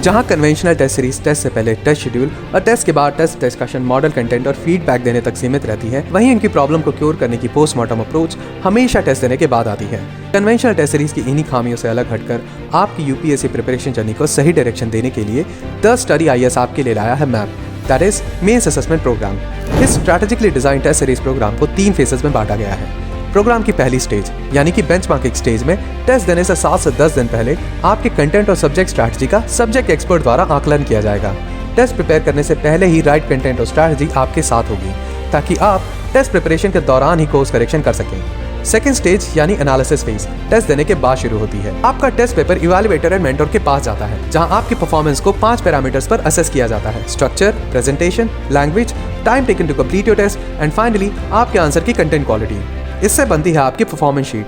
जहां conventional test series test से पहले टेस्ट शेड्यूल और टेस्ट के बाद टेस्ट डिस्कशन, मॉडल कंटेंट और फीडबैक देने तक सीमित रहती है, वहीं इनकी प्रॉब्लम को क्योर करने की पोस्टमार्टम अप्रोच हमेशा टेस्ट देने के बाद आती है। कन्वेंशनल टेस्ट सीरीज की इन्हीं खामियों से अलग हटकर आपकी यूपीएससी प्रिपरेशन जर्नी को सही डायरेक्शन देने के लिए द स्टडी आईएएस आपके लिए लाया है MAP, that is mains assessment program. इस strategically design test series program को 3 फेजेस में बांटा गया है। प्रोग्राम की पहली स्टेज यानी कि बेंचमार्किंग स्टेज में टेस्ट देने से 7 से 10 दिन पहले आपके कंटेंट और सब्जेक्ट स्ट्रैटेजी का सब्जेक्ट एक्सपर्ट द्वारा आकलन किया जाएगा। टेस्ट प्रिपेयर करने से पहले ही राइट कंटेंट और स्ट्रैटेजी आपके साथ होगी ताकि आप टेस्ट प्रिपरेशन के दौरान ही कोर्स करेक्शन कर सकें। सेकंड स्टेज यानी एनालिसिस फेज टेस्ट देने के बाद शुरू होती है। आपका test paper evaluator and mentor के पास जाता है, जहां आपकी परफॉर्मेंस को 5 पैरामीटर्स पर असेस किया जाता है: structure, presentation, language, time taken to complete your test and finally आपके आंसर की कंटेंट क्वालिटी। इससे बनती है आपकी परफॉर्मेंस शीट।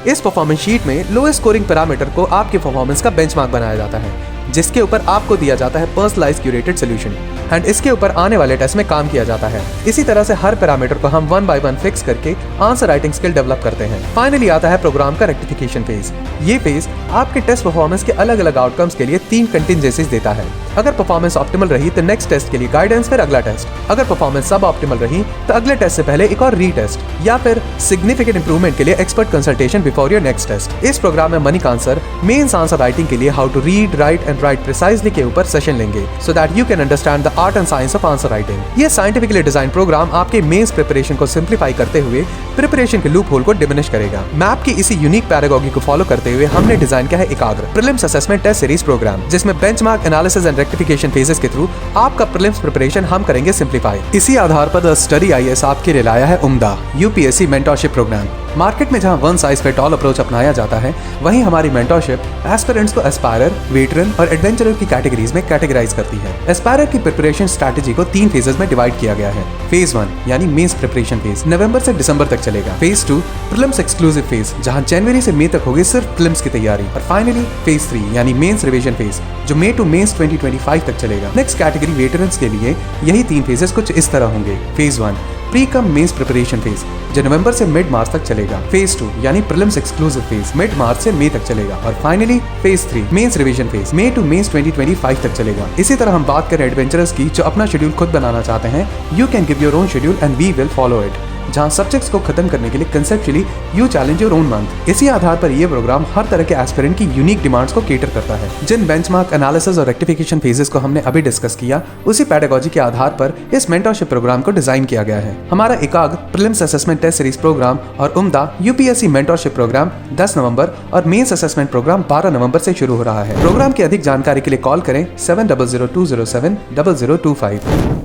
इस परफॉर्मेंस शीट में लोएस्ट स्कोरिंग पैरामीटर को आपकी परफॉर्मेंस का बेंचमार्क बनाया जाता है, जिसके ऊपर आपको दिया जाता है पर्सनलाइज्ड क्यूरेटेड सॉल्यूशन एंड इसके ऊपर आने वाले टेस्ट में काम किया जाता है। इसी तरह से हर पैरामीटर को हम 1 बाय 1 फिक्स करके आंसर राइटिंग स्किल डेवलप करते हैं। फाइनली आता है प्रोग्राम का रेक्टिफिकेशन फेज। ये फेज आपके टेस्ट परफॉर्मेंस के अलग अलग आउटकम्स के लिए 3 कंटिजेंसीज देता है। अगर परफॉर्मेंस ऑप्टिमल रही तो नेक्स्ट टेस्ट के लिए गाइडेंस, फिर अगला टेस्ट। अगर परफॉर्मेंस सब ऑप्टिमल रही तो अगले टेस्ट से पहले एक और रीटेस्ट या फिर सिग्निफिकेंट इंप्रूवमेंट के लिए expert consultation before your next test. इस प्रोग्राम में मनी का आंसर मेंस आंसर राइटिंग के लिए how to read, write and write precisely के ऊपर सेशन लेंगे so that you can understand the art and science of answer writing. ये scientifically design programme आपके मेंस प्रिपरेशन को सिंप्लीफाई करते हुए प्रिपरेशन के लूप होल को डिमिनिश करेगा। मैप की इसी यूनिक पैरागॉजी को फॉलो करते हुए हमने डिजाइन किया है Ekagra prelims assessment test series program, जिसमें benchmark, analysis and rectification phases के थ्रू आपका प्रीलिम्स प्रिपरेशन हम करेंगे सिंप्लीफाई। इसी आधार पर द स्टडी आईएएस आपके लिए लाया है उम्दा यूपीएससी मेंटरशिप प्रोग्राम। मार्केट में जहां one size fit all approach अपनाया जाता है, वहीं हमारी मेंटरशिप एस्पिरेंट्स को एस्पायरर, वेटरन और एडवेंचरर की कैटेगरीज में कैटेगराइज करती है। एस्पायरर की प्रिपरेशन स्ट्रैटेजी को 3 फेजेस में डिवाइड किया गया है। फेज 1 यानी मेंस प्रिपरेशन फेज नवंबर से दिसंबर तक चलेगा। फेज 2 प्रीलिम्स एक्सक्लूसिव फेज, जहां जनवरी से मई तक होगी सिर्फ प्रीलिम्स की तैयारी। और फाइनली फेज 3 यानी मेंस रिवीजन फेज, जो मई टू मेंस 2025 तक चलेगा। नेक्स्ट कैटेगरी वेटरन्स के लिए यही 3 फेजेस कुछ इस तरह होंगे। Phase 1 pre cum mains preparation phase, जो नवंबर से मिड मार्च तक चलेगा। फेज 2 यानी prelims exclusive phase mid March से मई तक चलेगा। और finally phase 3 mains revision phase May to mains 2025 तक चलेगा। इसी तरह हम बात करें एडवेंचरर्स की, जो अपना शेड्यूल खुद बनाना चाहते हैं, you can give your own schedule and we will follow it, जहां सब्जेक्ट्स को खत्म करने के लिए conceptually you challenge your own month. इसी आधार पर यह प्रोग्राम हर तरह के एस्पिरेंट की यूनिक डिमांड्स को केटर करता है। जिन बेंचमार्क, एनालिसिस और रेक्टिफिकेशन फेजेस को हमने अभी डिस्कस किया, उसी पेडागोजी के आधार पर इस मेंटरशिप प्रोग्राम को डिजाइन किया गया है। हमारा एकाग्र prelims assessment test series programme और उम्दा यूपीएससी मेंटरशिप प्रोग्राम 10 नवंबर और मेंस असेसमेंट प्रोग्राम 12 नवंबर से शुरू हो रहा है। प्रोग्राम की अधिक जानकारी के लिए कॉल करें 7002070025।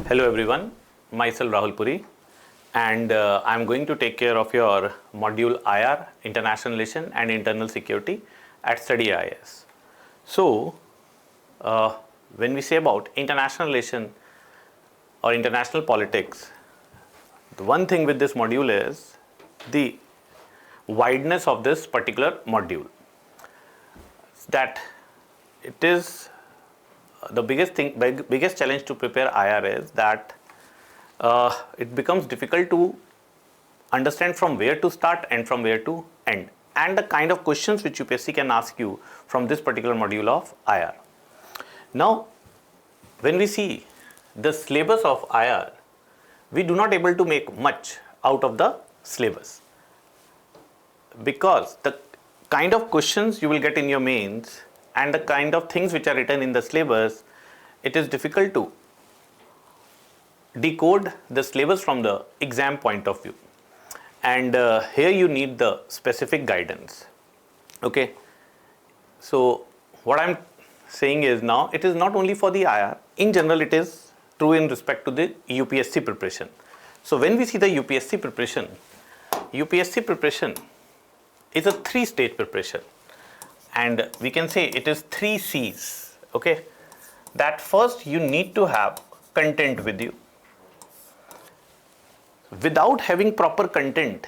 Hello everyone, myself Rahul Puri. And I'm going to take care of your module IR, International Relation and Internal Security at Study IAS. So, when we say about international relation or international politics, the one thing with this module is the wideness of this particular module. That it is the biggest challenge to prepare IR is that it becomes difficult to understand from where to start and from where to end, and the kind of questions which UPSC can ask you from this particular module of IR. Now, when we see the syllabus of IR, we do not able to make much out of the syllabus, because the kind of questions you will get in your mains and the kind of things which are written in the syllabus, it is difficult to decode the syllabus from the exam point of view, and here you need the specific guidance. Okay, so what I'm saying is, now it is not only for the IR, in general it is true in respect to the UPSC preparation. So when we see the UPSC preparation is a 3-stage preparation, and we can say it is 3 C's. Okay, that first you need to have content with you. Without having proper content,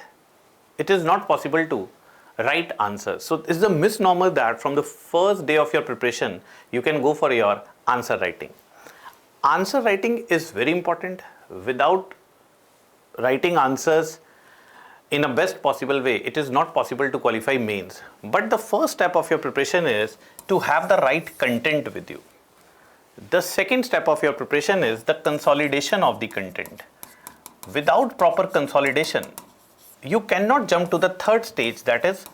it is not possible to write answers. So it's a misnomer that from the first day of your preparation, you can go for your answer writing. Answer writing is very important. Without writing answers in a best possible way, it is not possible to qualify mains. But the first step of your preparation is to have the right content with you. The second step of your preparation is the consolidation of the content. Without proper consolidation, you cannot jump to the third stage, that is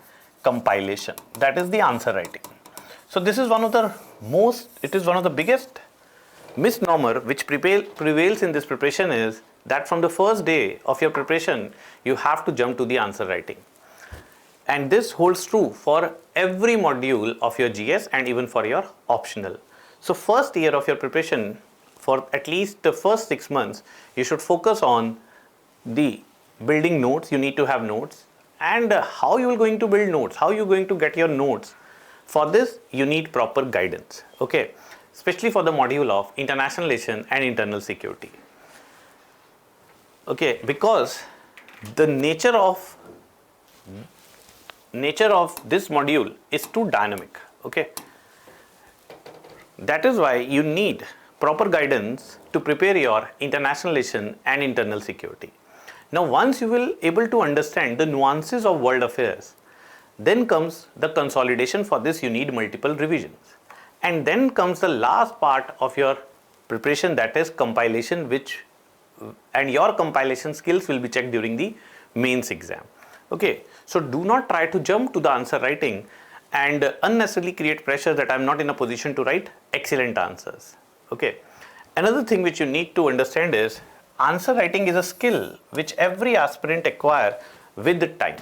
compilation, that is the answer writing. So this is one of the biggest misnomer which prevails in this preparation is that from the first day of your preparation, you have to jump to the answer writing. And this holds true for every module of your GS and even for your optional. So first year of your preparation, for at least the first 6 months, you should focus on the building notes. You need to have notes, and how you are going to build notes, how you are going to get your notes. For this, you need proper guidance, okay, especially for the module of international relation and internal security. Okay, because the nature of this module is too dynamic, okay. That is why you need proper guidance to prepare your international relation and internal security. Now, once you will able to understand the nuances of world affairs, then comes the consolidation. For this, you need multiple revisions. And then comes the last part of your preparation, that is compilation, and your compilation skills will be checked during the mains exam. Okay, so do not try to jump to the answer writing and unnecessarily create pressure that I am not in a position to write excellent answers. Okay, another thing which you need to understand is answer writing is a skill which every aspirant acquire with the time.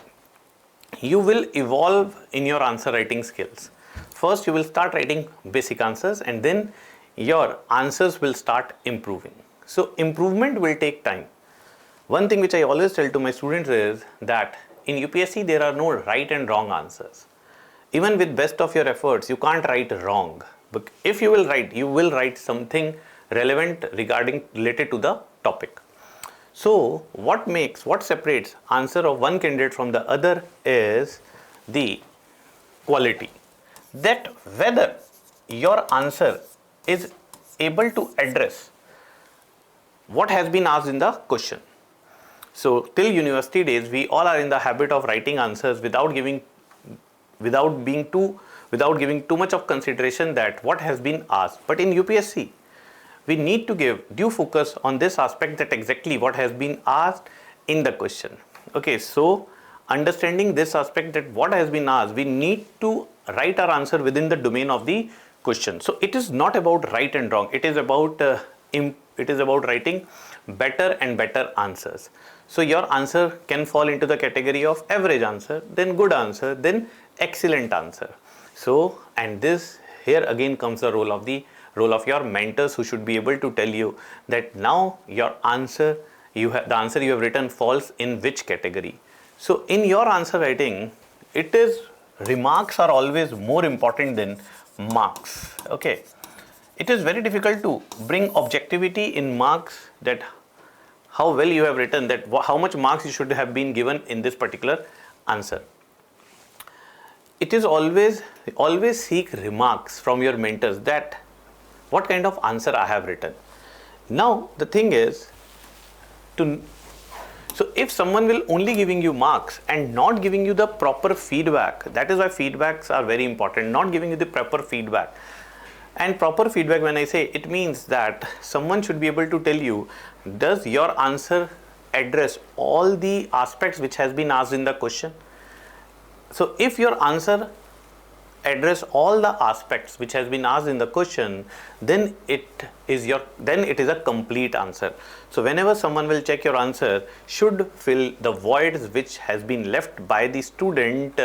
You will evolve in your answer writing skills. First, you will start writing basic answers, and then your answers will start improving. So improvement will take time. One thing which I always tell to my students is that in UPSC there are no right and wrong answers. Even with best of your efforts, you can't write wrong. But if you will write something relevant related to the topic. So what separates answer of one candidate from the other is the quality. That whether your answer is able to address what has been asked in the question. So till university days, we all are in the habit of writing answers without giving too much of consideration that what has been asked. But in UPSC, we need to give due focus on this aspect, that exactly what has been asked in the question. Okay, so understanding this aspect, that what has been asked, we need to write our answer within the domain of the question. So it is not about right and wrong. It is about writing better and better answers. So your answer can fall into the category of average answer, then good answer, then excellent answer. So, and this here again comes the role of your mentors, who should be able to tell you that now your answer, the answer you have written falls in which category. So in your answer writing, remarks are always more important than marks. Okay, it is very difficult to bring objectivity in marks, that how well you have written, that how much marks you should have been given in this particular answer. It is always seek remarks from your mentors, that what kind of answer I have written. Now the thing is, so if someone will only giving you marks and not giving you the proper feedback, that is why feedbacks are very important, not giving you the proper feedback. And proper feedback, when I say, it means that someone should be able to tell you, does your answer address all the aspects which has been asked in the question? So if your answer address all the aspects which has been asked in the question, then it is a complete answer. So whenever someone will check your answer, should fill the voids which has been left by the student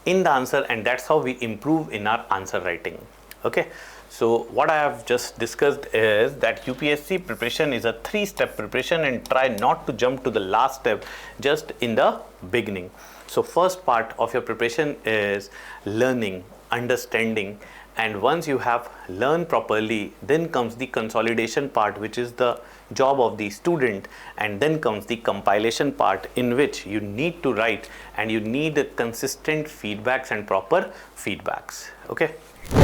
in the answer, and that's how we improve in our answer writing. Okay, so what I have just discussed is that UPSC preparation is a 3-step preparation, and try not to jump to the last step just in the beginning. So first part of your preparation is learning, understanding, and once you have learned properly, then comes the consolidation part, which is the job of the student, and then comes the compilation part, in which you need to write and you need consistent feedbacks and proper feedbacks. Okay.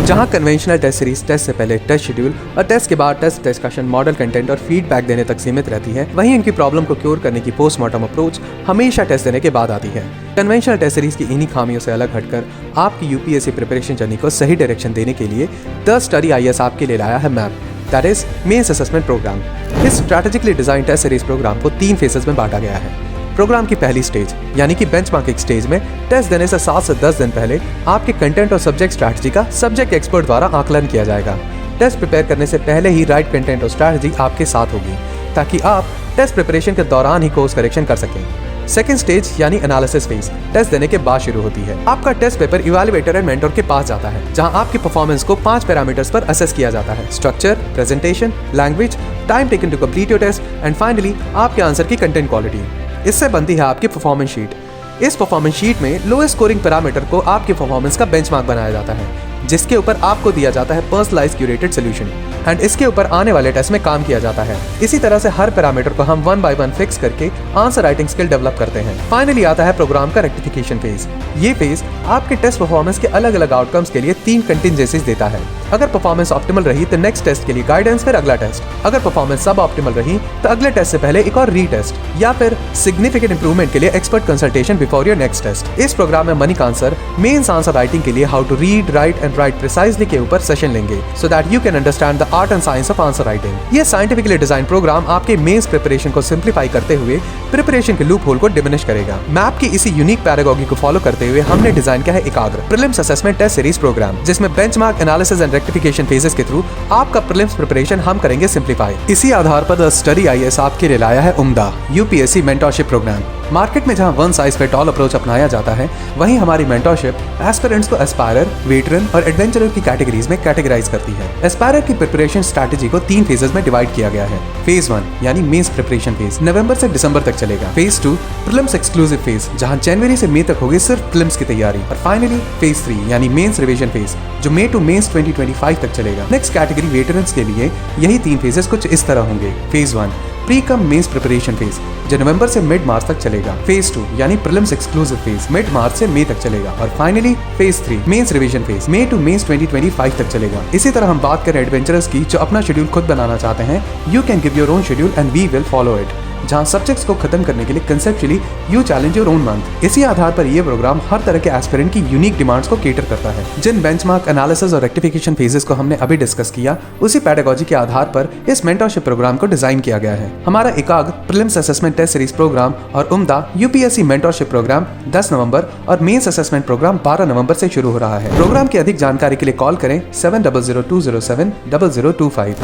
जहां conventional test series test से पहले test schedule और test के बाद test discussion, model content और feedback देने तक सीमित रहती है, वहीं इनकी प्रॉब्लम को क्योर करने की पोस्टमार्टम अप्रोच हमेशा टेस्ट देने के बाद आती है। कन्वेंशनल टेस्ट सीरीज की इन्हीं खामियों से अलग हटकर आपकी यूपीएससी प्रिपरेशन जर्नी को सही डायरेक्शन देने के लिए द स्टडी आईएएस आपके लिए लाया है MAP. That is mains assessment program. इस strategically design test series program को 3 फेजेस में बांटा गया है। प्रोग्राम की पहली स्टेज यानी कि बेंचमार्किंग स्टेज में टेस्ट देने से 7 से 10 दिन पहले आपके कंटेंट और सब्जेक्ट स्ट्रैटेजी का सब्जेक्ट एक्सपर्ट द्वारा आकलन किया जाएगा। टेस्ट प्रिपेयर करने से पहले ही राइट कंटेंट और स्ट्रैटेजी आपके साथ होगी ताकि आप टेस्ट प्रिपरेशन के दौरान ही कोर्स करेक्शन कर सकें। सेकंड स्टेज यानी एनालिसिस फेज टेस्ट देने के बाद शुरू होती है। आपका test paper evaluator and mentor के पास जाता है जहां आपकी परफॉर्मेंस को 5 पैरामीटर्स पर असेस किया जाता है: structure, presentation, language, time taken to complete your test and finally आपके आंसर की कंटेंट क्वालिटी। इससे बनती है आपकी परफॉर्मेंस शीट। इस परफॉर्मेंस शीट में लोएस्ट स्कोरिंग पैरामीटर को आपकी परफॉर्मेंस का बेंचमार्क बनाया जाता है जिसके ऊपर आपको दिया जाता है पर्सनलाइज्ड क्यूरेटेड सॉल्यूशन एंड इसके ऊपर आने वाले टेस्ट में काम किया जाता है। इसी तरह से हर पैरामीटर को हम 1 बाय 1 फिक्स करके आंसर राइटिंग स्किल डेवलप करते हैं। फाइनली आता है प्रोग्राम का रेक्टिफिकेशन फेज। ये फेज आपके टेस्ट परफॉर्मेंस के अलग अलग आउटकम्स के लिए 3 कंटिजेंसीज देता है। अगर परफॉर्मेंस ऑप्टिमल रही तो नेक्स्ट टेस्ट के लिए गाइडेंस, फिर अगला टेस्ट। अगर परफॉर्मेंस सब ऑप्टिमल रही तो अगले टेस्ट से पहले एक और रीटेस्ट या फिर सिग्निफिकेंट इंप्रूवमेंट के लिए expert consultation before your next test. इस प्रोग्राम में money answer mains answer writing के लिए how to read, write and write precisely के ऊपर सेशन लेंगे so that you can understand the art and science of answer writing. ये scientifically design programme आपके mains preparation को simplify करते हुए प्रिपरेशन के लूप होल को डिमिनिश करेगा। मैप की इसी यूनिक पैरागॉजी को फॉलो करते हुए हमने डिजाइन किया है Ekagra prelims assessment test series program जिसमें benchmark, analysis and rectification phases के थ्रू आपका प्रीलिम्स प्रिपरेशन हम करेंगे सिंप्लीफाई। इसी आधार पर द स्टडी आईएएस आपके लिए लाया है उम्दा यूपीएससी मेंटरशिप प्रोग्राम। मार्केट में जहां one size fit all approach अपनाया जाता है वहीं हमारी मेंटरशिप एस्पिरेंट्स को एस्पायरर, वेटरन और एडवेंचरर की कैटेगरीज में कैटेगराइज करती है। एस्पायरर की प्रिपरेशन स्ट्रैटेजी को 3 फेजेस में डिवाइड किया गया है। फेज 1 यानी मेंस प्रिपरेशन फेज नवंबर से दिसंबर तक चलेगा। फेज 2 प्रीलिम्स एक्सक्लूसिव फेज जहां जनवरी से मई तक होगी सिर्फ प्रीलिम्स की तैयारी। और फाइनली फेज 3 यानी मेंस रिवीजन फेज जो मई टू मेंस 2025 तक चलेगा। नेक्स्ट कैटेगरी वेटरन्स के लिए यही 3 फेजेस कुछ इस तरह होंगे। Phase 1 pre cum mains preparation phase जो नवंबर से मिड मार्च तक चलेगा। फेज 2 यानी prelims exclusive phase mid March से मई तक चलेगा। और finally phase 3 mains revision phase May to mains 2025 तक चलेगा। इसी तरह हम बात करें एडवेंचरर्स की जो अपना शेड्यूल खुद बनाना चाहते हैं। You can give your own schedule and we will follow it जहां सब्जेक्ट्स को खत्म करने के लिए conceptually you challenge your own month. इसी आधार पर यह प्रोग्राम हर तरह के एस्पिरेंट की यूनिक डिमांड्स को केटर करता है। जिन बेंचमार्क, एनालिसिस और रेक्टिफिकेशन फेजेस को हमने अभी डिस्कस किया उसी पैडागॉजी के आधार पर इस मेंटरशिप प्रोग्राम को डिजाइन किया गया है। हमारा एकाग्र prelims assessment test series programme और उम्दा यूपीएससी मेंटरशिप प्रोग्राम 10 नवंबर और मेंस असेसमेंट प्रोग्राम 12 नवंबर से शुरू हो रहा है। प्रोग्राम की अधिक जानकारी के लिए कॉल करें 7002070025।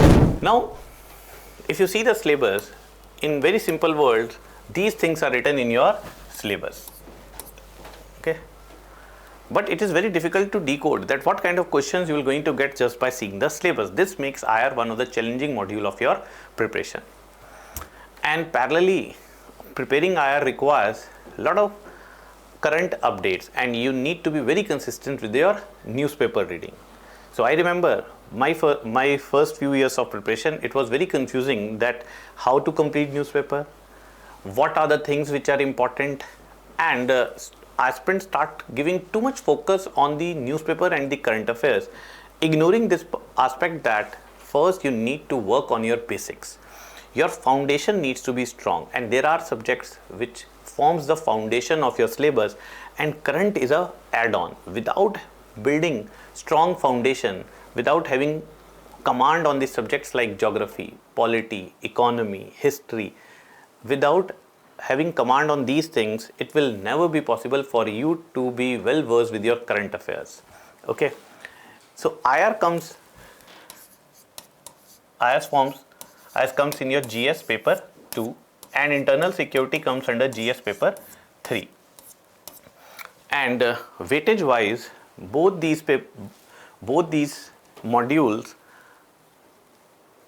Now, if you see the syllabus, in very simple words, these things are written in your syllabus. Okay, but it is very difficult to decode that what kind of questions you will going to get just by seeing the syllabus. This makes IR one of the challenging module of your preparation. And parallelly, preparing IR requires a lot of current updates, and you need to be very consistent with your newspaper reading. So I remember my first few years of preparation, it was very confusing that how to complete newspaper, what are the things which are important, and aspirants start giving too much focus on the newspaper and the current affairs, ignoring this aspect that first you need to work on your basics. Your foundation needs to be strong, and there are subjects which forms the foundation of your syllabus, and current is a add-on. Without building strong foundation, without having command on the subjects like geography, polity, economy, history, without having command on these things, it will never be possible for you to be well versed with your current affairs. Okay, so IR comes in your GS paper 2 and internal security comes under GS paper 3, and weightage wise both these modules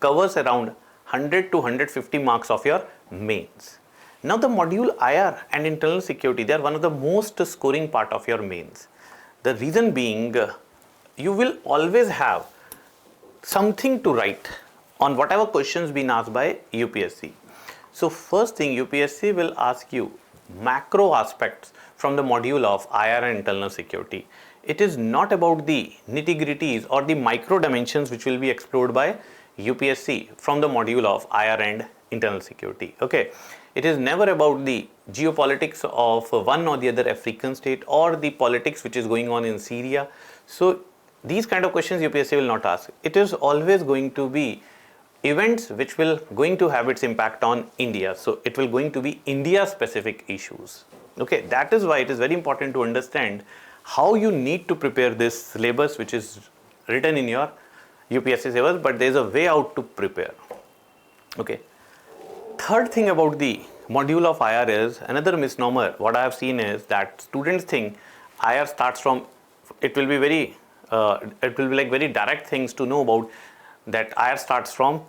covers around 100 to 150 marks of your mains. Now the module IR and internal security, they are one of the most scoring part of your mains. The reason being, you will always have something to write on whatever questions been asked by UPSC. So first thing, UPSC will ask you macro aspects from the module of IR and internal security. It is not about the nitty-gritties or the micro dimensions which will be explored by UPSC from the module of IR and internal security. Okay, it is never about the geopolitics of one or the other African state or the politics which is going on in Syria. So these kind of questions UPSC will not ask. It is always going to be events which will going to have its impact on India. So it will going to be India specific issues. Okay, that is why it is very important to understand how you need to prepare this syllabus which is written in your UPSC syllabus, but there is a way out to prepare. Okay. Third thing about the module of IR is another misnomer. What I have seen is that students think IR starts from, it will be like very direct things to know about that IR starts from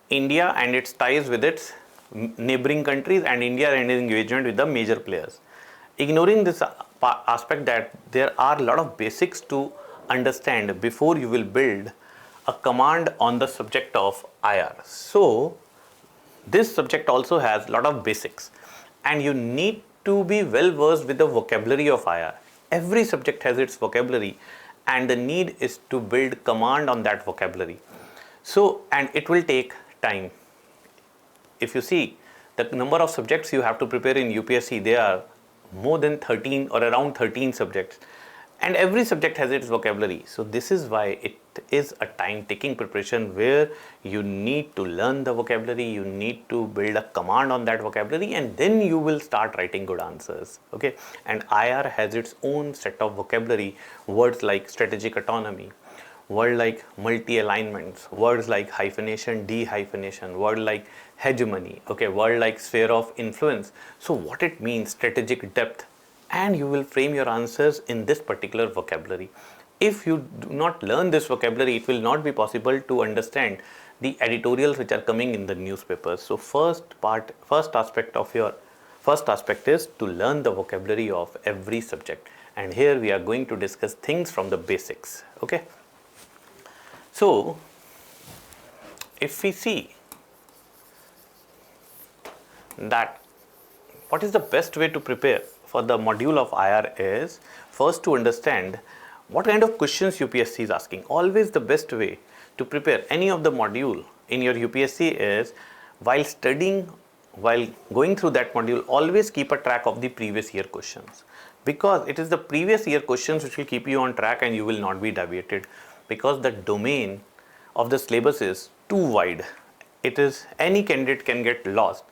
India and its ties with its neighboring countries and India and its engagement with the major players. Ignoring this aspect that there are a lot of basics to understand before you will build a command on the subject of IR. So this subject also has a lot of basics and you need to be well versed with the vocabulary of IR. Every subject has its vocabulary and the need is to build command on that vocabulary. So, and it will take time. If you see the number of subjects you have to prepare in UPSC, there are more than 13 or around 13 subjects and every subject has its vocabulary. So this is why it is a time taking preparation where you need to learn the vocabulary, you need to build a command on that vocabulary and then you will start writing good answers. Okay, and IR has its own set of vocabulary, words like strategic autonomy, word like multi-alignments, words like hyphenation, dehyphenation, word like hegemony, okay, word like sphere of influence. So what it means, strategic depth, and you will frame your answers in this particular vocabulary. If you do not learn this vocabulary, it will not be possible to understand the editorials which are coming in the newspapers. So first aspect is to learn the vocabulary of every subject, and here we are going to discuss things from the basics. Okay, so if we see that what is the best way to prepare for the module of IR is first to understand what kind of questions UPSC is asking. Always the best way to prepare any of the module in your UPSC is while studying, while going through that module, always keep a track of the previous year questions, because it is the previous year questions which will keep you on track and you will not be deviated, because the domain of the syllabus is too wide. It is, any candidate can get lost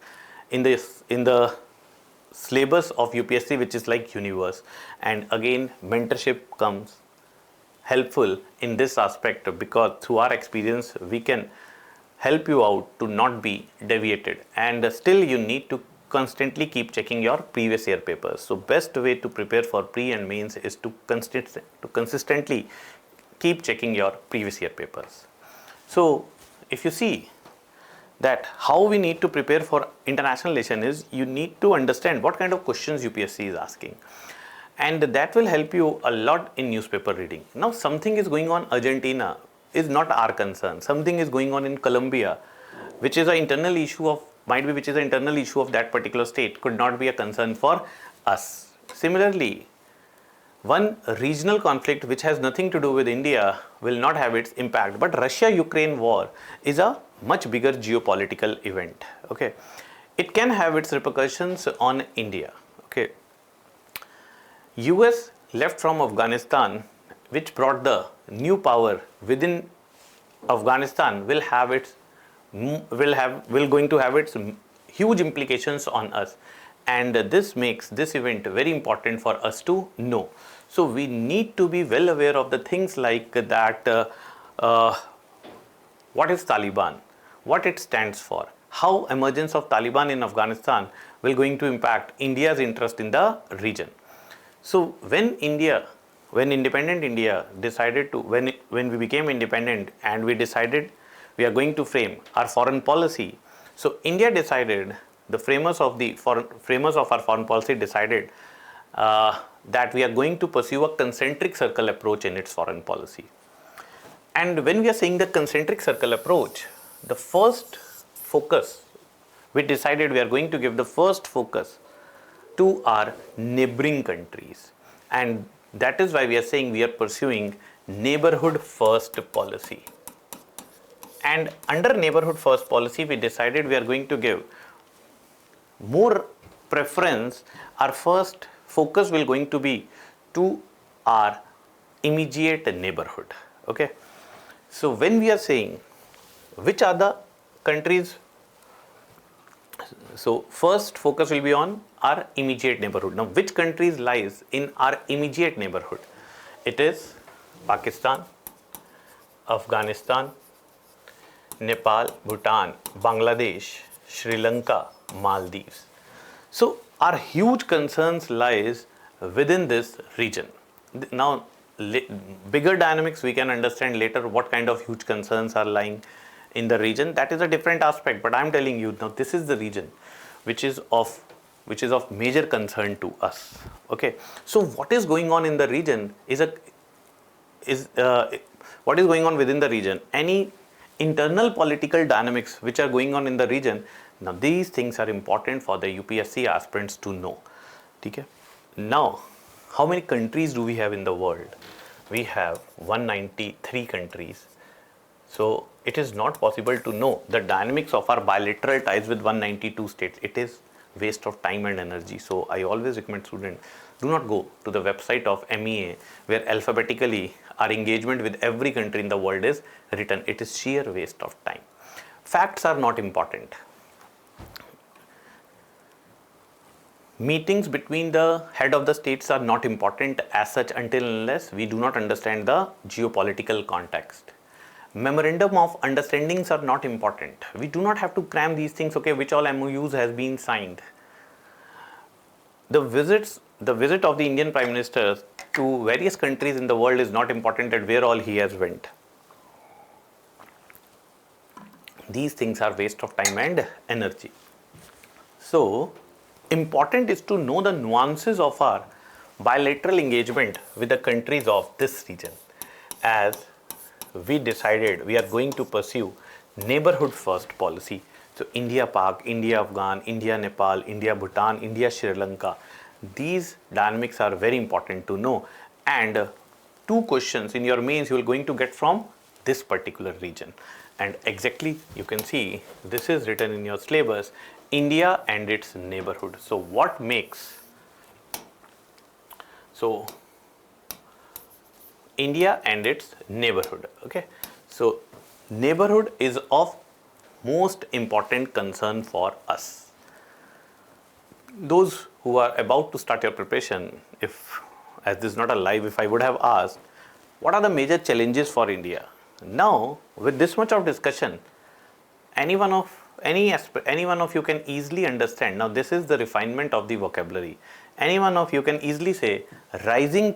in the syllabus of UPSC, which is like universe. And again, mentorship comes helpful in this aspect, because through our experience we can help you out to not be deviated, and still you need to constantly keep checking your previous year papers. So best way to prepare for pre and mains is to consistently keep checking your previous year papers. So if you see that how we need to prepare for international relation is, you need to understand what kind of questions UPSC is asking, and that will help you a lot in newspaper reading. Now something is going on Argentina is not our concern. Something is going on in Colombia, which is an internal issue of that particular state, could not be a concern for us. Similarly, one regional conflict which has nothing to do with India will not have its impact, but Russia-Ukraine war is a much bigger geopolitical event. Okay, it can have its repercussions on India. Okay, US left from Afghanistan, which brought the new power within Afghanistan, will going to have its huge implications on us, and this makes this event very important for us to know. So we need to be well aware of the things like that, what is Taliban, what it stands for, how emergence of Taliban in Afghanistan will going to impact India's interest in the region. So when independent India decided to, when we became independent and we decided we are going to frame our foreign policy, so India decided, the framers of our foreign policy decided that we are going to pursue a concentric circle approach in its foreign policy. And when we are saying the concentric circle approach, the first focus, we decided we are going to give the first focus to our neighboring countries, and that is why we are saying we are pursuing neighborhood first policy. And under neighborhood first policy, we decided we are going to give more preference. Our first focus will going to be to our immediate neighborhood. Okay, so when we are saying which are the countries? So first focus will be on our immediate neighborhood. Now which countries lies in our immediate neighborhood? It is Pakistan, Afghanistan, Nepal, Bhutan, Bangladesh, Sri Lanka, Maldives. So our huge concerns lies within this region. Now bigger dynamics we can understand later, what kind of huge concerns are lying in the region. That is a different aspect, but I am telling you now this is the region which is of major concern to us. Okay, so what is going on in the region what is going on within the region, any internal political dynamics which are going on in the region. Now these things are important for the UPSC aspirants to know. Okay? Now how many countries do we have in the world? We have 193 countries. So it is not possible to know the dynamics of our bilateral ties with 192 states. It is waste of time and energy. So I always recommend students, do not go to the website of MEA where alphabetically our engagement with every country in the world is written. It is sheer waste of time. Facts are not important. Meetings between the head of the states are not important as such until unless we do not understand the geopolitical context. Memorandum of understandings are not important. We do not have to cram these things, okay, which all MOUs has been signed. The visit of the Indian Prime Minister to various countries in the world is not important at where all he has went. These things are waste of time and energy. So important is to know the nuances of our bilateral engagement with the countries of this region. As we decided we are going to pursue neighborhood first policy. So India Pak, India Afghan, India Nepal, India Bhutan, India Sri Lanka. These dynamics are very important to know, and 2 questions in your mains you are going to get from this particular region. And exactly you can see this is written in your syllabus, India and its neighborhood. So what makes India and its neighborhood. Okay, so neighborhood is of most important concern for us. Those who are about to start your preparation, as this is not a live, if I would have asked, what are the major challenges for India? Now, with this much of discussion, any one of you can easily understand. Now, this is the refinement of the vocabulary. Any one of you can easily say, rising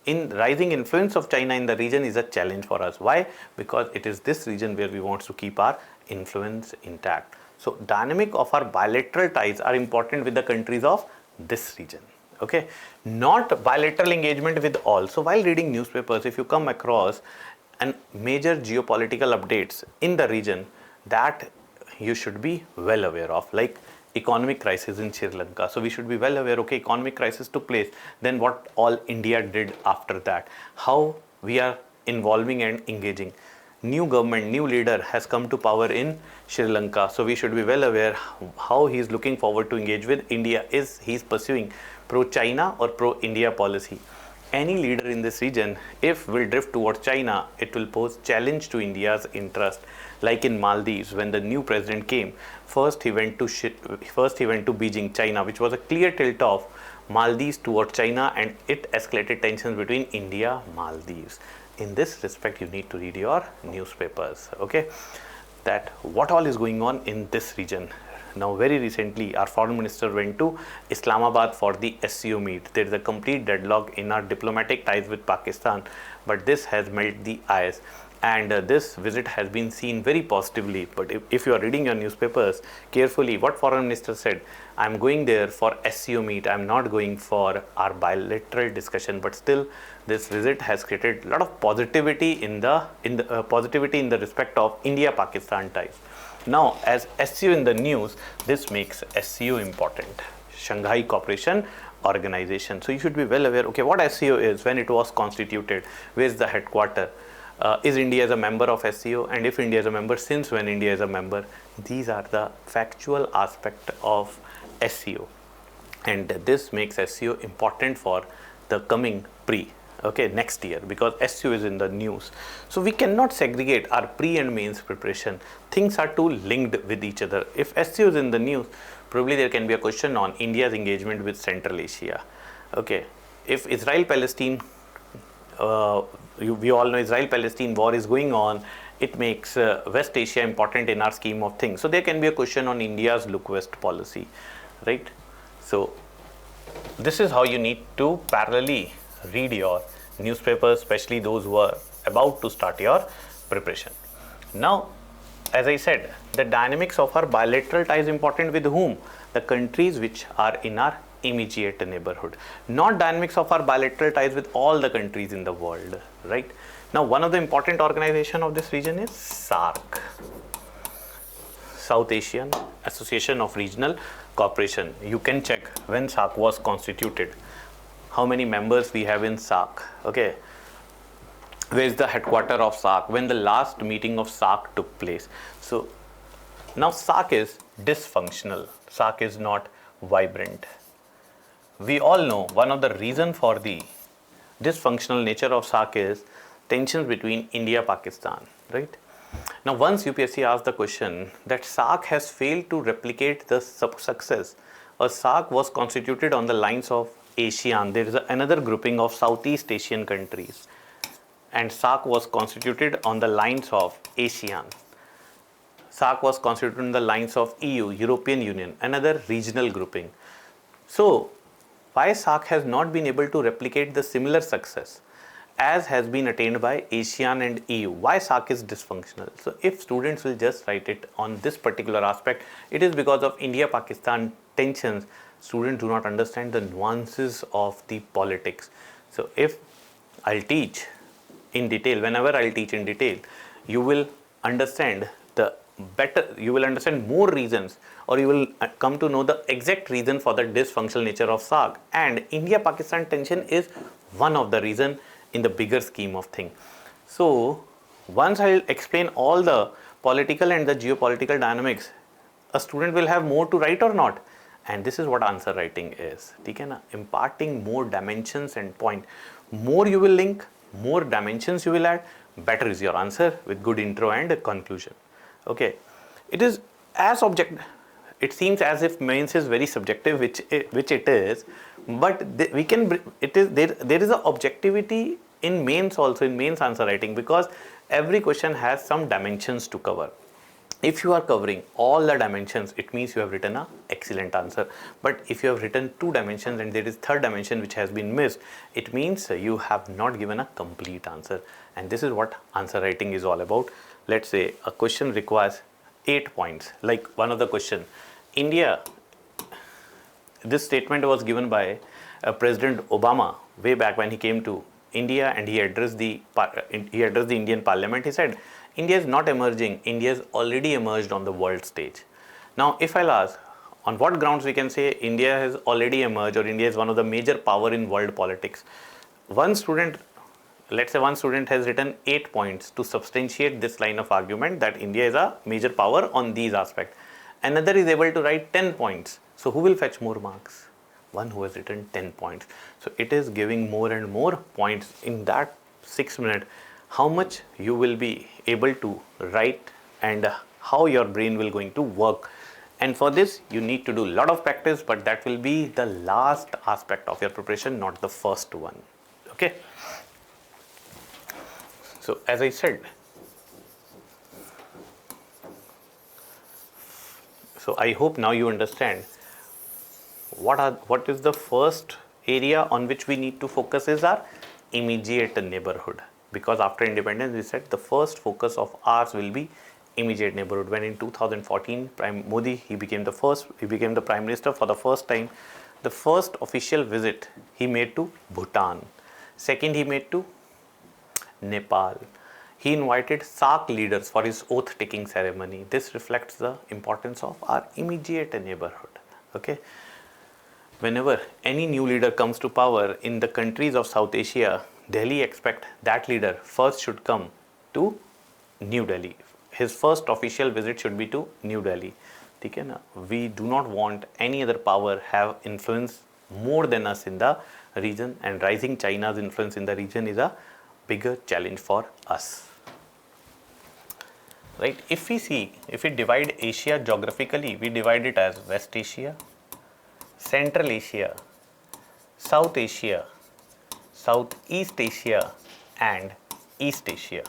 influence of China in the region is a challenge for us. Why? Because it is this region where we want to keep our influence intact. So dynamic of our bilateral ties are important with the countries of this region. Okay, not bilateral engagement with all. So while reading newspapers, if you come across major geopolitical updates in the region, that you should be well aware of, like economic crisis in Sri Lanka. So we should be well aware, okay, economic crisis took place, then what all India did after that, how we are involving and engaging. New government, new leader has come to power in Sri Lanka. So we should be well aware how he is looking forward to engage with India. Is he pursuing pro-China or pro-India policy? Any leader in this region, if will drift towards China, it will pose challenge to India's interest. Like in Maldives, when the new president came, first he went to Beijing, China, which was a clear tilt of Maldives towards China, and it escalated tensions between India and Maldives. In this respect, you need to read your newspapers, okay, that what all is going on in this region. Now, very recently, our foreign minister went to Islamabad for the SCO meet. There is a complete deadlock in our diplomatic ties with Pakistan, but this has melted the ice. And this visit has been seen very positively. But if you are reading your newspapers carefully, what foreign minister said, I am going there for SCO meet, I am not going for our bilateral discussion. But still, this visit has created a lot of positivity in the respect of India-Pakistan ties. Now, as SCO in the news, this makes SCO important, Shanghai Cooperation Organization. So you should be well aware, okay, what SCO is, when it was constituted, where is the headquarter, is India as a member of SCO, and if India is a member, since when India is a member. These are the factual aspect of SCO, and this makes SCO important for the coming pre. okay, next year, because SU is in the news. So we cannot segregate our pre and mains preparation. Things are too linked with each other. If SU is in the news, probably there can be a question on India's engagement with Central Asia. Okay, if Israel-Palestine, we all know Israel-Palestine war is going on, it makes West Asia important in our scheme of things. So there can be a question on India's look west policy, right? So this is how you need to parallelly read your newspapers, especially those who are about to start your preparation. Now, as I said, the dynamics of our bilateral ties important with whom? The countries which are in our immediate neighborhood. Not dynamics of our bilateral ties with all the countries in the world, right? Now, one of the important organization of this region is SAARC, South Asian Association of Regional Cooperation. You can check when SAARC was constituted, how many members we have in SAARC, okay? Where is the headquarter of SAARC, when the last meeting of SAARC took place. So now SAARC is dysfunctional, SAARC is not vibrant. We all know one of the reason for the dysfunctional nature of SAARC is tensions between India and Pakistan, right? Now once UPSC asked the question that SAARC has failed to replicate the success, or SAARC was constituted on the lines of ASEAN, there is another grouping of Southeast Asian countries, and SAARC was constituted on the lines of ASEAN. SAARC was constituted on the lines of EU, European Union, another regional grouping. So why SAARC has not been able to replicate the similar success as has been attained by ASEAN and EU? Why SAARC is dysfunctional? So if students will just write it on this particular aspect, it is because of India-Pakistan tensions. Students do not understand the nuances of the politics. So if I'll teach in detail, whenever I'll teach in detail, you will understand you will understand more reasons, or you will come to know the exact reason for the dysfunctional nature of SAARC. And India-Pakistan tension is one of the reasons in the bigger scheme of things. So once I'll explain all the political and the geopolitical dynamics, a student will have more to write or not. And this is what answer writing is. Imparting more dimensions and point. More you will link, more dimensions you will add, better is your answer with good intro and conclusion. Okay, it is as objective. It seems as if mains is very subjective, which it is, but we can. It is there is a objectivity in mains also, in mains answer writing, because every question has some dimensions to cover. If you are covering all the dimensions, it means you have written an excellent answer. But if you have written 2 dimensions and there is third dimension which has been missed, it means you have not given a complete answer. And this is what answer writing is all about. Let's say a question requires 8 points. Like one of the question, India, this statement was given by President Obama way back when he came to India, and he addressed the Indian Parliament. He said, India is not emerging, India has already emerged on the world stage. Now, if I'll ask, on what grounds we can say India has already emerged, or India is one of the major power in world politics? Let's say one student has written 8 points to substantiate this line of argument that India is a major power on these aspects. Another is able to write 10 points. So who will fetch more marks? One who has written 10 points. So it is giving more and more points in that 6 minutes. How much you will be able to write and how your brain will going to work. And for this you need to do a lot of practice, but that will be the last aspect of your preparation, not the first one. Okay. So as I said, so I hope now you understand what is the first area on which we need to focus is our immediate neighborhood. Because after independence we said the first focus of ours will be immediate neighborhood. When in 2014 Modi he became the prime minister for the first time, the first official visit he made to Bhutan. Second, he made to Nepal. He invited SAARC leaders for his oath taking ceremony. This reflects the importance of our immediate neighborhood. Okay. Whenever any new leader comes to power in the countries of South Asia, Delhi expect that leader first should come to New Delhi. His first official visit should be to New Delhi. We do not want any other power have influence more than us in the region, and rising China's influence in the region is a bigger challenge for us. Right? If we divide Asia geographically, we divide it as West Asia, Central Asia, South Asia, Southeast Asia, and East Asia.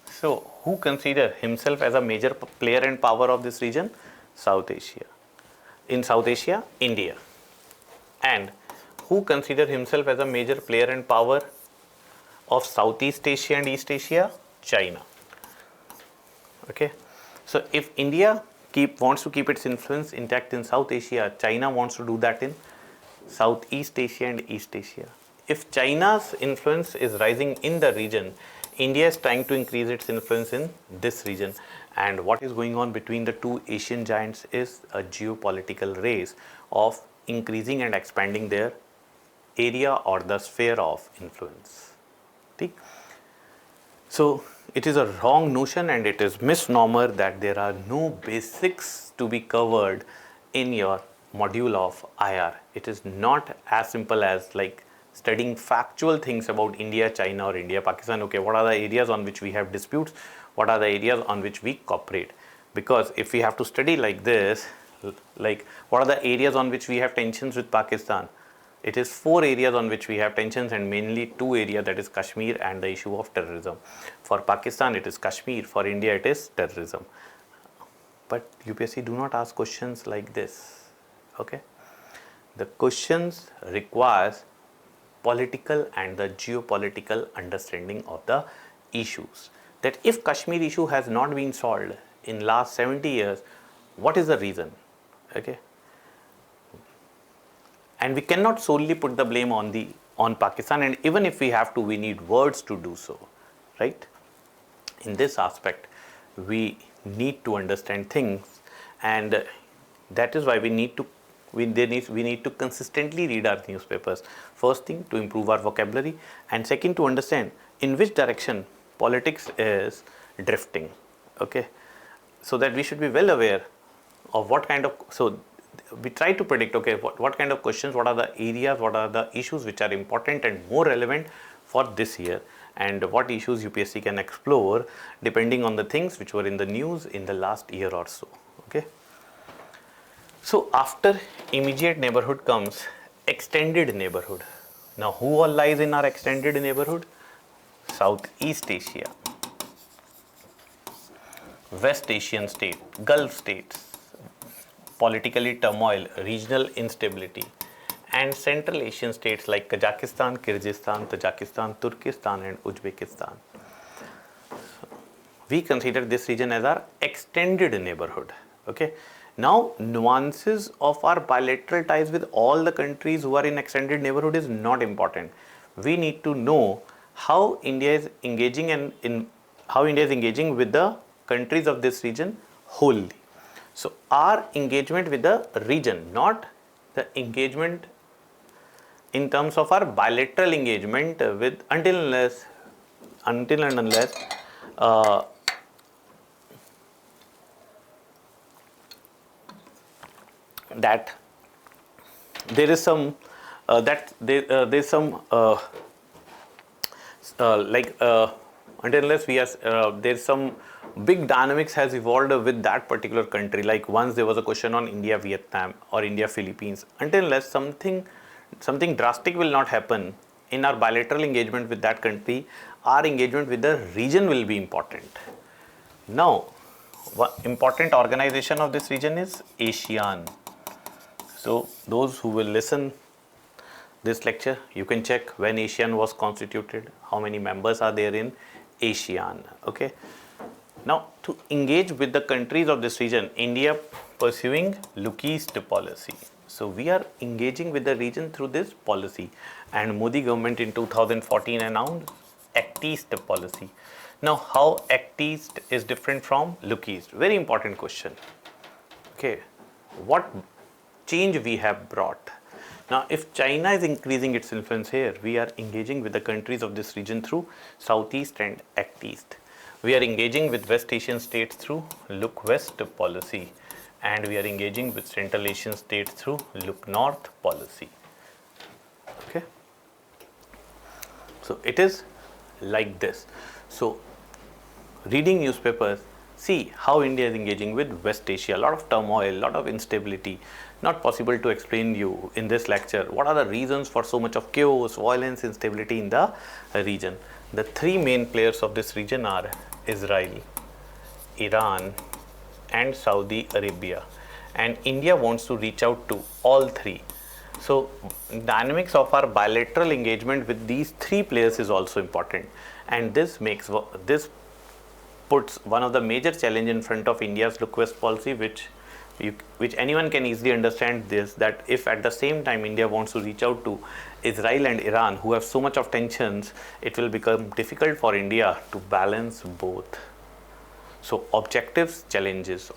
So, who consider himself as a major player and power of this region? South Asia. In South Asia, India. And who consider himself as a major player and power of Southeast Asia and East Asia? China. Okay. So, if India wants to keep its influence intact in South Asia, China wants to do that in Southeast Asia and East Asia. If China's influence is rising in the region, India is trying to increase its influence in this region. And what is going on between the two Asian giants is a geopolitical race of increasing and expanding their area or the sphere of influence. Okay? So, it is a wrong notion and it is misnomer that there are no basics to be covered in your module of IR. It is not as simple as like studying factual things about India, China or India, Pakistan. Okay, what are the areas on which we have disputes? What are the areas on which we cooperate? Because if we have to study like this, like what are the areas on which we have tensions with Pakistan? It is 4 areas on which we have tensions, and mainly 2 areas, that is Kashmir and the issue of terrorism. For Pakistan it is Kashmir, for India it is terrorism. But UPSC do not ask questions like this. Okay, the questions requires political and the geopolitical understanding of the issues. That if Kashmir issue has not been solved in last 70 years, what is the reason? Okay, and we cannot solely put the blame on Pakistan, and even if we have to, we need words to do so, right? In this aspect, we need to understand things, and that is why we need to consistently read our newspapers. First thing, to improve our vocabulary, and second, to understand in which direction politics is drifting. Okay, so that we should be well aware of what kind of, so we try to predict, okay, what kind of questions, what are the areas, what are the issues which are important and more relevant for this year, and what issues UPSC can explore depending on the things which were in the news in the last year or so. Okay. So after immediate neighborhood comes extended neighborhood. Now who all lies in our extended neighborhood? Southeast Asia, West Asian state, Gulf states, politically turmoil, regional instability, and Central Asian states like Kazakhstan, Kyrgyzstan, Tajikistan, Turkestan and Uzbekistan. We consider this region as our extended neighborhood. Okay. Now, nuances of our bilateral ties with all the countries who are in extended neighborhood is not important. We need to know how India is engaging with the countries of this region wholly. So, our engagement with the region, not the engagement in terms of our bilateral engagement with until and unless that there is some there's some until unless we are there's some big dynamics has evolved with that particular country. Like once there was a question on India, Vietnam or India, Philippines. Until unless something drastic will not happen in our bilateral engagement with that country, our engagement with the region will be important. Now, one important organization of this region is ASEAN. So those who will listen this lecture, you can check when ASEAN was constituted, how many members are there in ASEAN. Okay. Now, to engage with the countries of this region, India pursuing Look East policy. So we are engaging with the region through this policy, and Modi government in 2014 announced Act East policy. Now, how Act East is different from Look East? Very important question. Okay, what change we have brought? Now, if China is increasing its influence here, we are engaging with the countries of this region through Southeast and Act East. We are engaging with West Asian states through Look West policy, and we are engaging with Central Asian states through Look North policy. So it is like this. So reading newspapers, see how India is engaging with West Asia, a lot of turmoil, a lot of instability. Not possible to explain you in this lecture what are the reasons for so much of chaos, violence, instability in the region. The three main players of this region are Israel, Iran and Saudi Arabia, and India wants to reach out to all three. So dynamics of our bilateral engagement with these three players is also important, and this puts one of the major challenge in front of India's look west policy, which anyone can easily understand this, that if at the same time India wants to reach out to Israel and Iran, who have so much of tensions, it will become difficult for India to balance both. So objectives, challenges,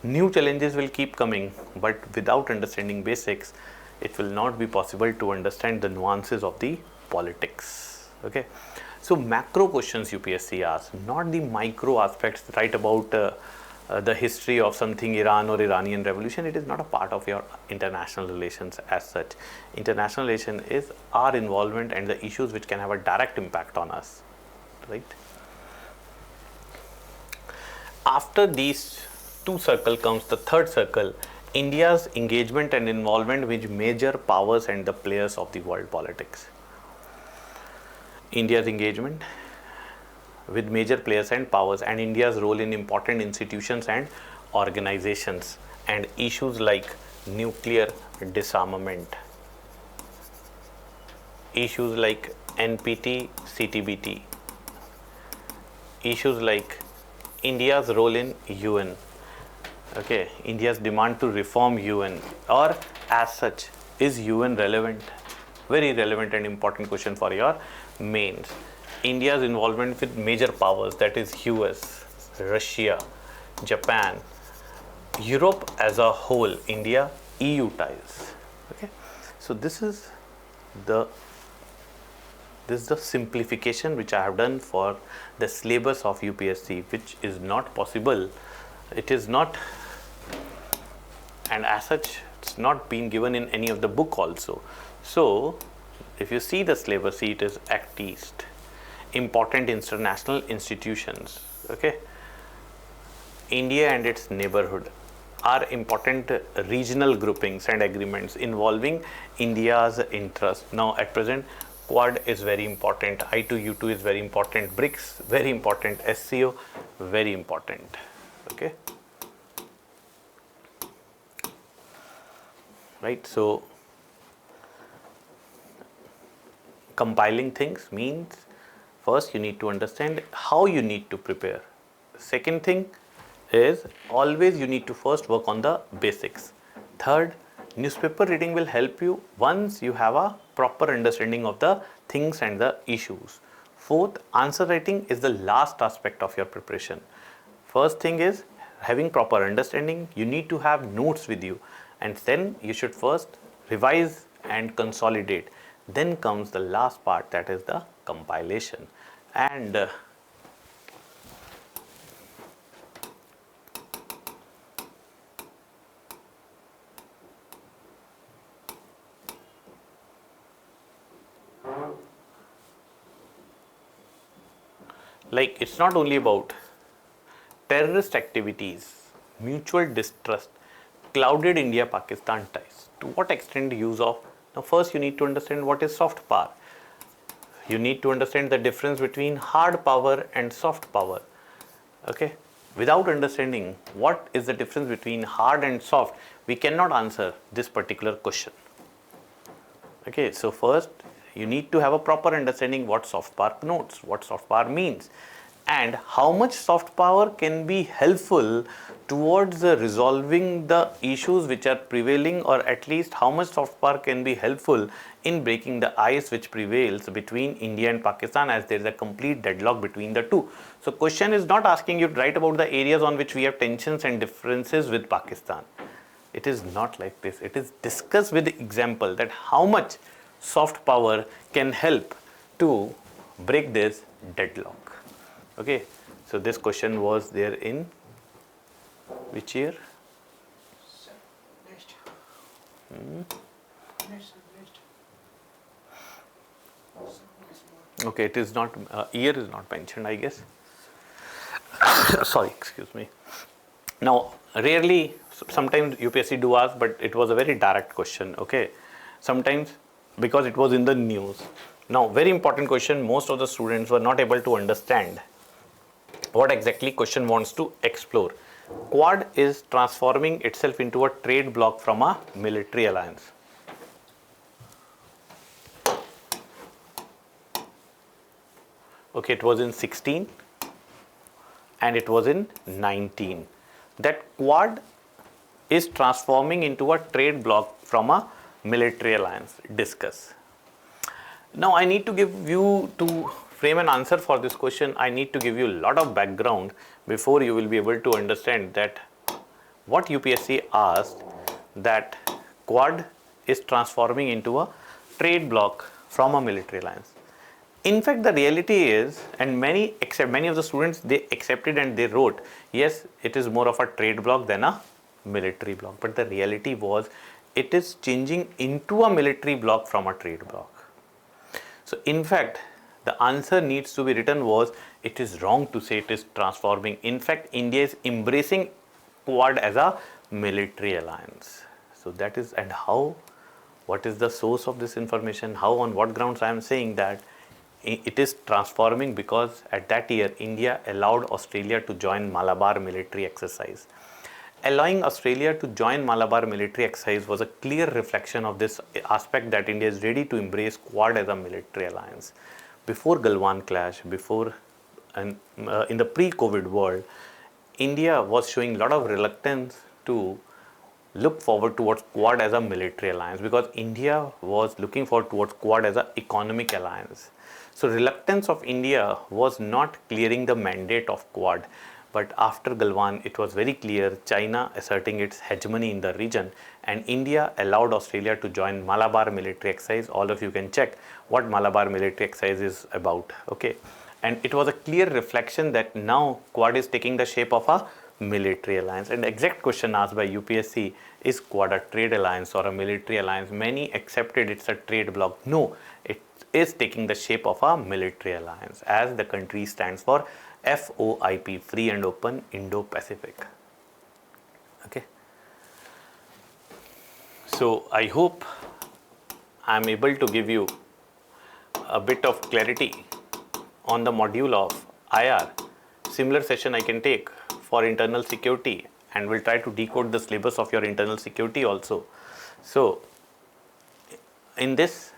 new challenges will keep coming, but without understanding basics, it will not be possible to understand the nuances of the politics. Okay, so macro questions UPSC asks, not the micro aspects, right, about the history of something Iran or Iranian revolution. It is not a part of your international relations as such. International relation is our involvement and the issues which can have a direct impact on us, right? After these two circles comes the third circle, India's engagement and involvement with major powers and the players of the world politics. India's engagement with major players and powers, and India's role in important institutions and organizations, and issues like nuclear disarmament, issues like NPT, CTBT, issues like India's role in UN, okay, India's demand to reform UN, or as such, is UN relevant? Very relevant and important question for your mains. India's involvement with major powers, that is US, Russia, Japan, Europe as a whole, India, EU ties. Okay, so this is the simplification which I have done for the syllabus of UPSC, which is not possible. It is not, and as such, it's not been given in any of the book also. So if you see the syllabus, see it is Act East, important international institutions. Okay, India and its neighborhood are important regional groupings and agreements involving India's interest. Now at present, Quad is very important, I2U2 is very important, BRICS very important, SCO very important. Okay, right. So compiling things means, first you need to understand how you need to prepare. Second thing is, always you need to first work on the basics. Third, newspaper reading will help you once you have a proper understanding of the things and the issues. Fourth, answer writing is the last aspect of your preparation. First thing is having proper understanding, you need to have notes with you, and then you should first revise and consolidate. Then comes the last part, that is the compilation. And like, it's not only about terrorist activities, mutual distrust, clouded India-Pakistan ties. To what extent use of, now first you need to understand what is soft power. You need to understand the difference between hard power and soft power. Okay, without understanding what is the difference between hard and soft, we cannot answer this particular question. Okay, so first you need to have a proper understanding what soft power connotes, what soft power means, and how much soft power can be helpful towards resolving the issues which are prevailing, or at least how much soft power can be helpful in breaking the ice which prevails between India and Pakistan, as there is a complete deadlock between the two. So question is not asking you to write about the areas on which we have tensions and differences with Pakistan. It is not like this. It is discussed with example that how much soft power can help to break this deadlock. Okay, so this question was there in which year? Okay, it is not, year is not mentioned, I guess. Sorry, excuse me. Now, rarely, sometimes UPSC do ask, but it was a very direct question, okay. Sometimes because it was in the news. Now, very important question, most of the students were not able to understand what exactly question wants to explore. Quad is transforming itself into a trade bloc from a military alliance. Okay, it was in 16 and it was in 19. That Quad is transforming into a trade bloc from a military alliance. Discuss. Now, I need to give you, to frame an answer for this question, I need to give you a lot of background before you will be able to understand that what UPSC asked, that Quad is transforming into a trade bloc from a military alliance. In fact, the reality is, and many of the students, they accepted and they wrote, yes, it is more of a trade bloc than a military bloc. But the reality was, it is changing into a military bloc from a trade bloc. So, in fact, the answer needs to be written was, it is wrong to say it is transforming. In fact, India is embracing Quad as a military alliance. So, that is, and how, what is the source of this information, how, on what grounds I am saying that it is transforming, because at that year India allowed Australia to join Malabar military exercise. Allowing Australia to join Malabar military exercise was a clear reflection of this aspect, that India is ready to embrace Quad as a military alliance. Before Galwan clash, before and in the pre-COVID world, India was showing a lot of reluctance to look forward towards Quad as a military alliance, because India was looking forward towards Quad as an economic alliance. So, reluctance of India was not clearing the mandate of Quad. But after Galwan, it was very clear, China asserting its hegemony in the region, and India allowed Australia to join Malabar military exercise. All of you can check what Malabar military exercise is about, okay. And it was a clear reflection that now Quad is taking the shape of a military alliance. And the exact question asked by UPSC, is Quad a trade alliance or a military alliance? Many accepted it's a trade bloc. No, it is taking the shape of a military alliance, as the country stands for FOIP, Free and Open Indo-Pacific. Okay. So, I hope I am able to give you a bit of clarity on the module of IR. Similar session I can take for internal security, and will try to decode the syllabus of your internal security also. So, in this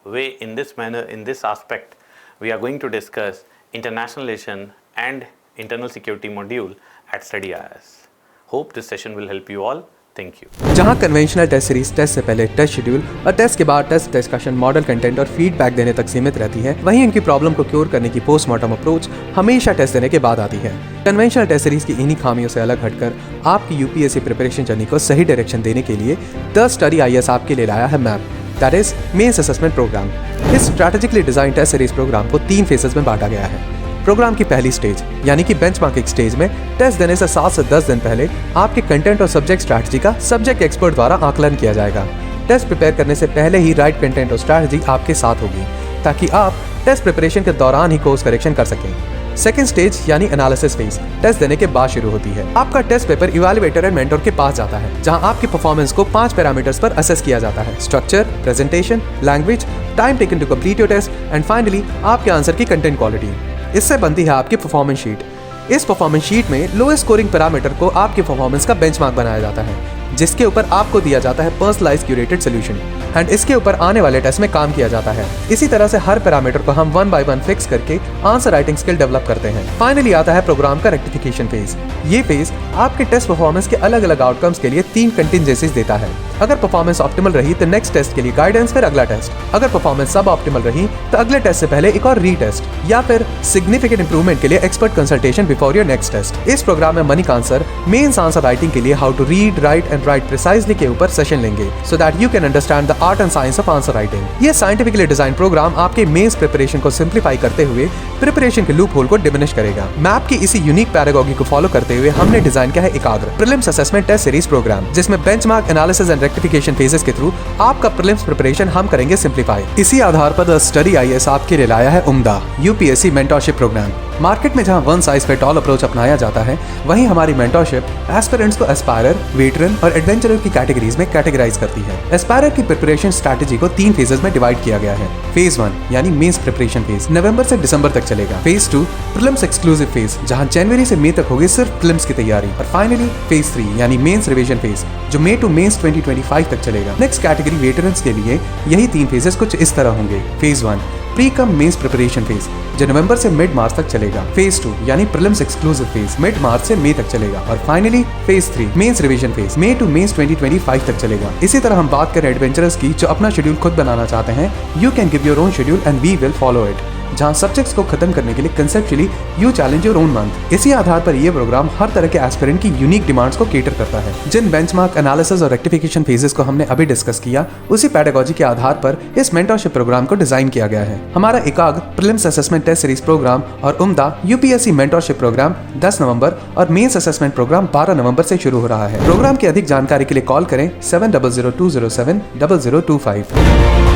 way, in this manner, in this aspect, we are going to discuss international relation and internal security module at Study IS. Hope this session will help you all. Thank you. जहां conventional test series test से पहले test schedule और test के बाद test discussion, model content और feedback देने तक सीमित रहती है, वहीं इनकी प्रॉब्लम को क्योर करने की पोस्टमार्टम अप्रोच हमेशा टेस्ट देने के बाद आती है। कन्वेंशनल टेस्ट सीरीज की इन्हीं खामियों से अलग हटकर आपकी यूपीएससी प्रिपरेशन जर्नी को सही डायरेक्शन देने के लिए द स्टडी IS आपके लिए लाया है MAP, that is mains assessment program. इस strategically design test series program को 3 फेजेस में बांटा गया है। प्रोग्राम की पहली स्टेज यानी कि बेंचमार्किंग स्टेज में टेस्ट देने से 7 से 10 दिन पहले आपके कंटेंट और सब्जेक्ट स्ट्रैटेजी का सब्जेक्ट एक्सपर्ट द्वारा आकलन किया जाएगा। टेस्ट प्रिपेयर करने से पहले ही राइट कंटेंट और स्ट्रैटेजी आपके साथ होगी, ताकि आप टेस्ट प्रिपरेशन के दौरान ही कोर्स करेक्शन कर सकें। सेकंड स्टेज यानी एनालिसिस फेज टेस्ट देने के बाद शुरू होती है। आपका test paper evaluator and mentor के पास जाता है, जहां आपकी परफॉर्मेंस को 5 पैरामीटर्स पर असेस किया जाता है: structure, presentation, language, time taken to complete your test and finally आपके आंसर की कंटेंट क्वालिटी। इससे बनती है आपकी परफॉर्मेंस शीट। इस परफॉर्मेंस शीट में लोएस्ट स्कोरिंग पैरामीटर को आपके परफॉर्मेंस का बेंचमार्क बनाया जाता है, जिसके ऊपर आपको दिया जाता है पर्सनलाइज्ड क्यूरेटेड सॉल्यूशन, एंड इसके ऊपर आने वाले टेस्ट में काम किया जाता है। इसी तरह से हर पैरामीटर को हम 1 बाय 1 फिक्स करके आंसर राइटिंग स्किल डेवलप करते हैं। फाइनली आता है प्रोग्राम का रेक्टिफिकेशन फेज। ये फेज आपके टेस्ट परफॉर्मेंस के अलग अलग आउटकम्स के लिए 3 कंटिजेंसीज देता है। अगर परफॉर्मेंस ऑप्टिमल रही तो नेक्स्ट टेस्ट के लिए गाइडेंस, फिर अगला टेस्ट। अगर परफॉर्मेंस सब ऑप्टिमल रही तो अगले टेस्ट से पहले एक और रीटेस्ट, या फिर सिग्निफिकेंट इंप्रूवमेंट के लिए expert consultation before your next test. इस प्रोग्राम में मनी का आंसर मेंस आंसर राइटिंग के लिए how to read, write and write precisely के ऊपर सेशन लेंगे, so that you can understand the art and science of answer writing. ये scientifically design programme आपके मेंस प्रिपरेशन को सिंप्लीफाई करते हुए प्रिपरेशन के लूप होल को डिमिनिश करेगा। मैप की इसी यूनिक पैरागॉगी को फॉलो करते हुए हमने डिजाइन किया है Ekagra prelims assessment test series program, जिसमें benchmark, analysis and rectification phases के थ्रू आपका प्रीलिम्स प्रिपरेशन हम करेंगे सिंप्लीफाई। इसी आधार पर द स्टडी IAS आपके लिए लाया है उम्दा UPSC मेंटरशिप प्रोग्राम। मार्केट में जहां one size fit all approach अपनाया जाता है, वहीं हमारी मेंटरशिप एस्पिरेंट्स को एस्पायरर, वेटरन और एडवेंचरर की कैटेगरीज में कैटेगराइज करती है। एस्पायरर की प्रिपरेशन स्ट्रैटेजी को 3 फेजेस में डिवाइड किया गया है। फेज 1 यानी मेंस प्रिपरेशन फेज नवंबर से दिसंबर तक चलेगा। फेज 2 प्रीलिम्स एक्सक्लूसिव फेज, जहां जनवरी से मई तक होगी सिर्फ प्रीलिम्स की तैयारी। और फाइनली फेज 3 यानी मेंस रिवीजन फेज, जो मई टू मेंस 2025 तक चलेगा। नेक्स्ट कैटेगरी वेटरन्स के लिए यही 3 फेजेस कुछ इस तरह होंगे। Phase 1 pre cum mains preparation phase, जो नवंबर से मिड मार्च तक चलेगा। फेज 2 यानी prelims exclusive phase, mid March से मई तक चलेगा। और finally phase 3 mains revision phase, May to mains 2025 तक चलेगा। इसी तरह हम बात करें एडवेंचरर्स की, जो अपना शेड्यूल खुद बनाना चाहते हैं। You can give your own schedule and we will follow it, जहां सब्जेक्ट्स को खत्म करने के लिए conceptually you challenge your own month. इसी आधार पर यह प्रोग्राम हर तरह के एस्पिरेंट की यूनिक डिमांड्स को केटर करता है। जिन बेंचमार्क एनालिसिस और रेक्टिफिकेशन फेजेस को हमने अभी डिस्कस किया, उसी पेडागोजी के आधार पर इस मेंटरशिप प्रोग्राम को डिजाइन किया गया है। हमारा एकाग्र prelims assessment test series programme और उम्दा UPSC मेंटरशिप प्रोग्राम 10 नवंबर और मेंस असेसमेंट प्रोग्राम 12 नवंबर से शुरू हो रहा है। प्रोग्राम की अधिक जानकारी के लिए कॉल करें 7002070025।